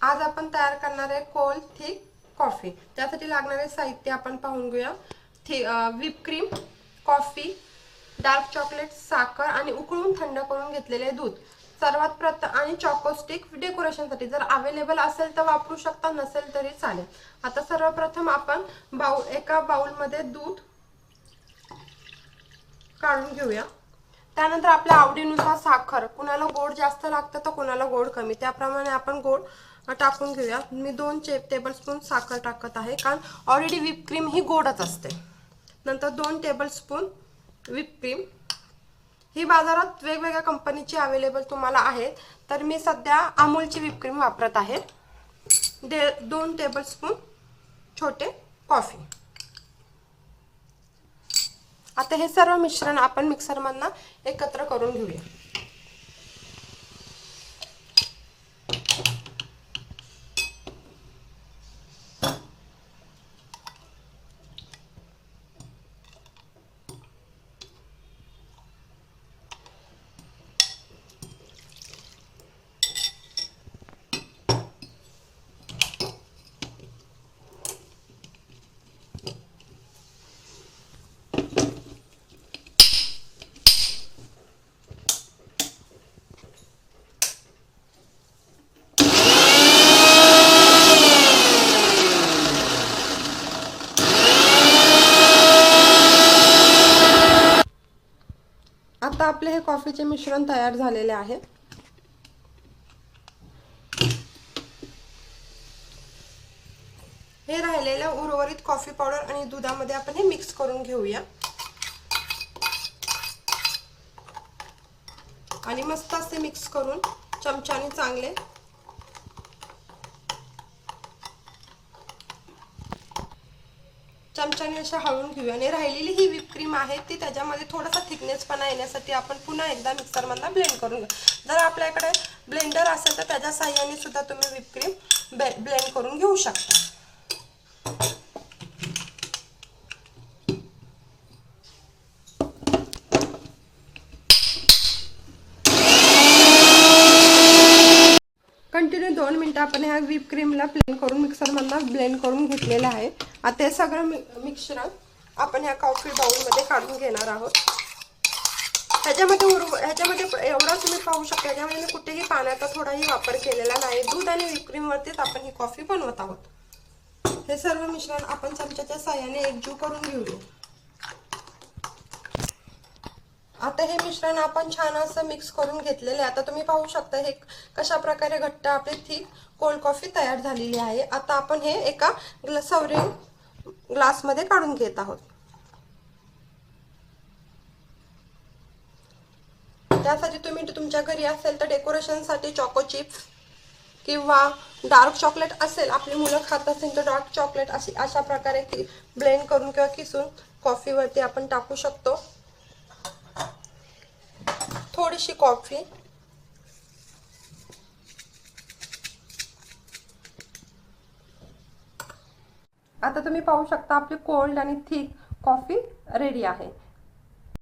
आज आपण तयार करणार आहे कोल्ड थिक कॉफी। त्यासाठी लागणारे साहित्य आपण पाहून घेऊया। Whip cream, coffee, dark chocolate, साखर आणि उकळून थंड करून घेतलेले दूध सर्वात प्रथम आणि चॉको स्टिक डेकोरेशनसाठी जर अवेलेबल असेल तर वापरू शकता, नसेल तरी चालेल। आता सर्वप्रथम आपण एका बाउल मध्ये दूध काढून घेऊया। त्यानंतर आपल्या आवडीनुसार साखर, कुणाला गोड जास्त लागतं तर कुणाला गोड कमी, त्याप्रमाणे आपण गोड टाकून घेऊया। मी 2 टेबलस्पून साखर टाकत आहे, कारण ऑलरेडी व्हिप क्रीम ही गोडच असते। नंतर 2 टेबलस्पून व्हिप क्रीम, ही बाजारात वेगवेगळ्या कंपनीची अवेलेबल तुम्हाला आहे, तर मी सध्या अमूलची व्हिप क्रीम वापरत आहे। 2 टेबलस्पून छोटे कॉफी। आता हे सर्व मिश्रण आपण मिक्सर मधून एकत्र करून घेऊया। आता आपले हे कॉफीचे मिश्रण तयार झालेले आहे। हे राहिलेले उर्वरित कॉफी पावडर आणि दुधामध्ये आपण हे मिक्स करून घेऊया आणि मस्त असे मिक्स करून चमच्याने चांगले असे हळून घेऊया। आणि राहिलेली ही व्हिप क्रीम आहे ती त्याच्यामध्ये थोडासा थिकनेसपणा येण्यासाठी आपण पुन्हा एकदा मिक्सर मधून ब्लेंड करून घेऊ। जर आपल्याकडे ब्लेंडर असेल तर त्याच्या सहाय्याने सुद्धा तुम्ही व्हिप क्रीम ब्लेंड करून घेऊ शकता। कंटिन्यू 2 मिनिटं आपण ह्या व्हिप क्रीमला ब्लेंड करून मिक्सर मधून ब्लेंड करून घेतलेलं आहे। आता हे सगळं मिश्रण आपण ह्या कॉफी बाउल मध्ये काढून घेणार आहोत। ह्याच्यामध्ये एवढा तुम्ही पाहू शकता, ह्याच्यामध्ये मी कुठेही पाण्याचा थोडाही वापर केलेला नाही। दूध आणि व्हिप क्रीम वरतीच आपण ही कॉफी बनवत आहोत। हे सर्व मिश्रण आपण चमच्याच्या साहाय्याने एकजीव करून घेऊया। आता हे मिश्रण आपण छान असं मिक्स करून घेतलेले। आता तुम्ही पाहू शकता हे कशा प्रकारे घट्ट आपली थिक कोल्ड कॉफी तयार झालेली आहे। आता आपण हे एका सौरिंग ग्लास मध्ये काढून घेत आहोत। त्यासाठी तुम्ही तुमच्या घरी असेल तर डेकोरेशन साठी चॉको चिप्स किंवा डार्क चॉकलेट असेल, आपली मुलं खात असेल तर डार्क चॉकलेट अशा प्रकारे ब्लेंड करून किंवा किसून कॉफी वरती आपण टाकू शकतो। थोडीशी कॉफी, आता तुम्ही पाहू शकता आपली कोल्ड आणि थिक कॉफी रेडी आहे।